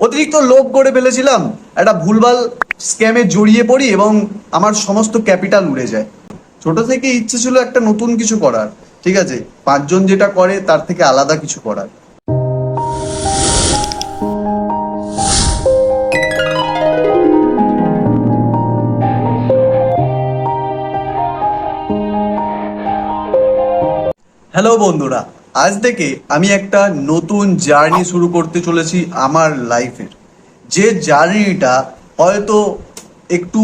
অতিরিক্ত লোভ করে ফেলেছিলাম, একটা ভুলভাল স্ক্যামে জড়িয়ে পড়ি এবং আমার সমস্ত ক্যাপিটাল উড়ে যায়। ছোট থেকে ইচ্ছে ছিল একটা নতুন কিছু করার, ঠিক আছে, পাঁচজন যেটা করে তার থেকে আলাদা কিছু করার। হ্যালো বন্ধুরা, আজ থেকে আমি একটা নতুন জার্নি শুরু করতে চলেছি আমার লাইফের। যে জার্নিটা হয়তো একটু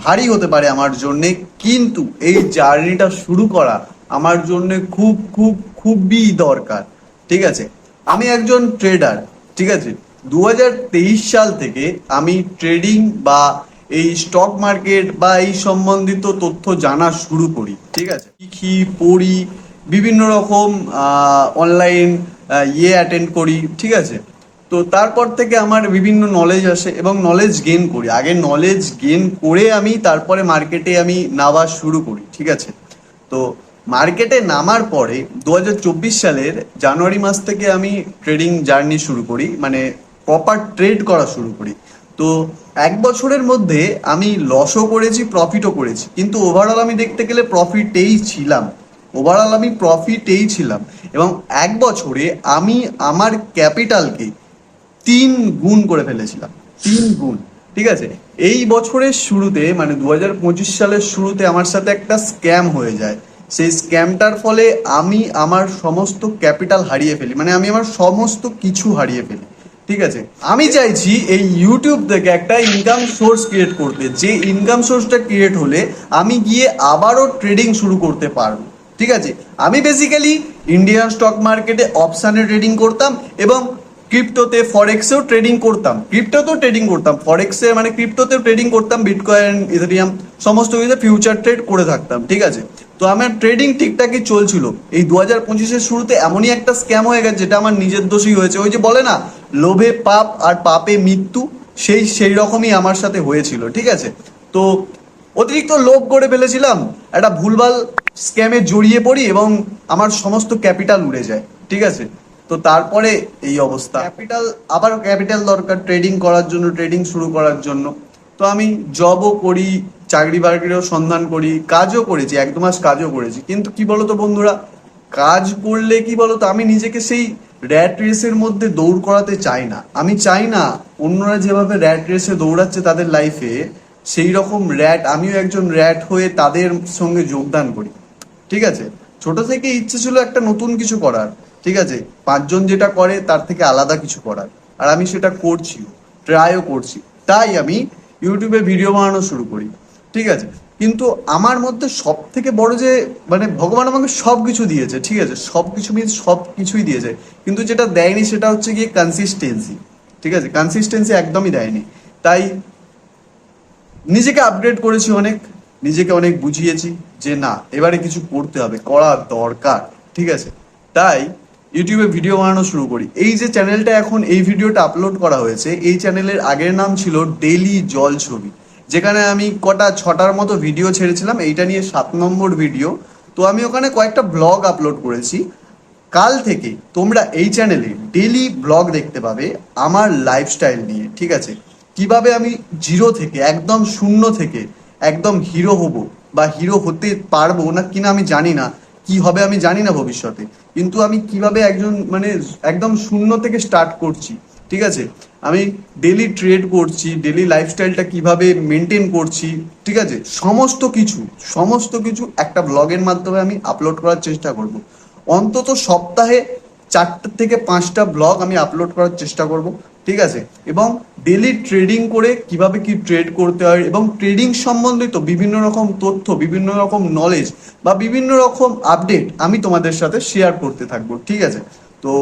ভারী হতে পারে আমার জন্যে, কিন্তু এই জার্নিটা শুরু করা আমার জন্যে খুব খুব খুবই দরকার। ঠিক আছে, আমি একজন ট্রেডার। ঠিক আছে, 2023 সাল থেকে আমি ট্রেডিং বা এই স্টক মার্কেট বা এই সম্বন্ধিত তথ্য জানা শুরু করি। ঠিক আছে, কি পড়ি, বিভিন্ন রকম অনলাইন অ্যাটেন্ড করি। ঠিক আছে, তো তারপর থেকে আমার বিভিন্ন নলেজ আসে এবং নলেজ গেইন করি। আগে নলেজ গেইন করে আমি তারপরে মার্কেটে আমি নামা শুরু করি। ঠিক আছে, তো মার্কেটে নামার পরে 2024 সালের জানুয়ারি মাস থেকে আমি ট্রেডিং জার্নি শুরু করি, মানে প্রপার ট্রেড করা শুরু করি। তো এক বছরের মধ্যে আমি লসও করেছি, প্রফিটও করেছি, কিন্তু ওভারঅল আমি দেখতে গেলে প্রফিটেই ছিলাম। এবং এক বছরে আমি আমার ক্যাপিটালকে 3 গুণ করে ফেলেছিলাম, 3 গুণ। ঠিক আছে, এই বছরের শুরুতে মানে 2025 সালের শুরুতে আমার সাথে একটা স্ক্যাম হয়ে যায়। সেই স্ক্যামটার ফলে আমি আমার সমস্ত ক্যাপিটাল হারিয়ে ফেলি, মানে আমি আমার সমস্ত কিছু হারিয়ে ফেলি। ঠিক আছে, আমি চাইছি এই ইউটিউব থেকে একটা ইনকাম সোর্স ক্রিয়েট করতে, যে ইনকাম সোর্সটা ক্রিয়েট হলে আমি গিয়ে আবারও ট্রেডিং শুরু করতে পারবো। ঠিক আছে, আমি বেসিক্যালি ইন্ডিয়ান স্টক মার্কেটে অপশানে ট্রেডিং করতাম এবং ক্রিপ্টোতে ফরেক্সেও ট্রেডিং করতাম। ফরেক্সে মানে ক্রিপ্টোতেও ট্রেডিং করতাম, বিটকয়েন, ইথেরিয়াম সমস্ত কিছু ফিউচার ট্রেড করে থাকতাম। ঠিক আছে, তো আমার ট্রেডিং ঠিকঠাকই চলছিল। এই 2025-এর শুরুতে এমনই একটা স্ক্যাম হয়ে গেছে, যেটা আমার নিজের দোষই হয়েছে। ওই যে বলে না, লোভে পাপ আর পাপে মৃত্যু, সেই রকমই আমার সাথে হয়েছিল। ঠিক আছে, তো অতিরিক্ত লোভ করে ফেলেছিলাম, একটা ভুলভাল স্ক্যামে জড়িয়ে পড়ি এবং আমার সমস্ত ক্যাপিটাল উড়ে যায়। ঠিক আছে, তো তারপরে এই অবস্থা। ক্যাপিটাল দরকার ট্রেডিং করার জন্য, ট্রেডিং শুরু করার জন্য। তো আমি জবও করি, চাকরি বাকরিরও সন্ধান করি, কাজও করেছি, 1-2 মাস কাজও করেছি। কিন্তু কি বলতো বন্ধুরা, কাজ করলে কি বলতো, আমি নিজেকে সেই র্যাট রেসের মধ্যে দৌড় করাতে চাই না। আমি চাই না অন্যরা যেভাবে র্যাট রেসে দৌড়াচ্ছে তাদের লাইফে, সেই রকম আমিও একজন র্যাট হয়ে তাদের সঙ্গে যোগদান করি। ঠিক আছে, ছোট থেকে ইচ্ছে ছিল একটা নতুন কিছু করার। ঠিক আছে, পাঁচজন যেটা করে তার থেকে আলাদা কিছু করার, আর আমি সেটা করছি, ট্রাইও করছি। তাই আমি ইউটিউবে ভিডিও বানানো শুরু করি। ঠিক আছে, কিন্তু আমার মধ্যে সব থেকে বড় যে, মানে ভগবান আমাকে সব কিছু দিয়েছে। ঠিক আছে, সব কিছু মিনস সব কিছুই দিয়েছে, কিন্তু যেটা দেয়নি সেটা হচ্ছে গিয়ে কনসিস্টেন্সি। ঠিক আছে, কনসিস্টেন্সি একদমই দেয়নি। তাই নিজেকে আপগ্রেড করেছি অনেক, নিজেকে অনেক বুঝিয়েছি যে না, এবারে কিছু করতে হবে, করা দরকার। ঠিক আছে, তাই ইউটিউবে ভিডিও বানানো শুরু করি। এই যে চ্যানেলটা এখন এই ভিডিওটা আপলোড করা হয়েছে, এই চ্যানেলের আগের নাম ছিল ডেইলি জল ছবি, যেখানে আমি 6টার মতো ভিডিও ছেড়েছিলাম। এইটা নিয়ে 7 নম্বর ভিডিও। তো আমি ওখানে কয়েকটা ব্লগ আপলোড করেছি। কাল থেকে তোমরা এই চ্যানেলে ডেলি ব্লগ দেখতে পাবে আমার লাইফস্টাইল নিয়ে। ঠিক আছে, কিভাবে আমি জিরো থেকে, একদম শূন্য থেকে একদম হিরো হব বা হিরো হতে পারবো না কিনা আমি জানি না, কি হবে আমি জানি না ভবিষ্যতে, কিন্তু আমি কিভাবে একজন মানে একদম শূন্য থেকে স্টার্ট করছি। ঠিক আছে, আমি ডেলি ট্রেড করছি, ডেলি লাইফস্টাইলটা কিভাবে মেনটেন করছি। ঠিক আছে, সমস্ত কিছু একটা ব্লগের মাধ্যমে আমি আপলোড করার চেষ্টা করব। অন্তত সপ্তাহে 4 থেকে 5টা ব্লগ আমি আপলোড করার চেষ্টা করব। ঠিক আছে, এবং ডেলি ট্রেডিং করে কিভাবে কি ট্রেড করতে হয় এবং ট্রেডিং সম্বন্ধিত বিভিন্ন রকম তথ্য, বিভিন্ন রকম নলেজ বা বিভিন্ন রকম আপডেট আমি তোমাদের সাথে শেয়ার করতে থাকবো। ঠিক আছে, তো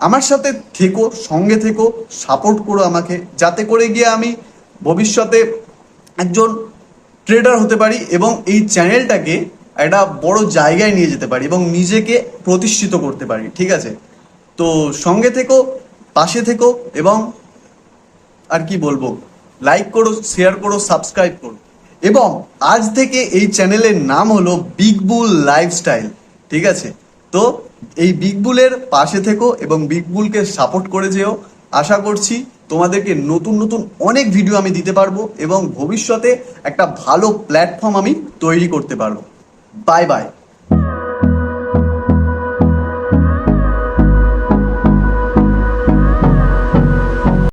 আমার সাথে থেকো, সঙ্গে থেকো, সাপোর্ট করো আমাকে, যাতে করে গিয়ে আমি ভবিষ্যতে একজন ট্রেডার হতে পারি এবং এই চ্যানেলটাকে একটা বড় জায়গায় নিয়ে যেতে পারি এবং নিজেকে প্রতিষ্ঠিত করতে পারি। ঠিক আছে, তো সঙ্গে থেকো, পাশে থেকো এবং আর কি বলবো, লাইক করো, শেয়ার করো, সাবস্ক্রাইব করো। এবং আজ থেকে এই চ্যানেলের নাম হলো বিগ বুল লাইফস্টাইল। ঠিক আছে, তো এই বিগ বুলের পাশে থেকো এবং বিগ বুলকে সাপোর্ট করে যেও। আশা করছি তোমাদেরকে নতুন নতুন অনেক ভিডিও আমি দিতে পারবো এবং ভবিষ্যতে একটা ভালো প্ল্যাটফর্ম আমি তৈরি করতে পারবো। Bye bye.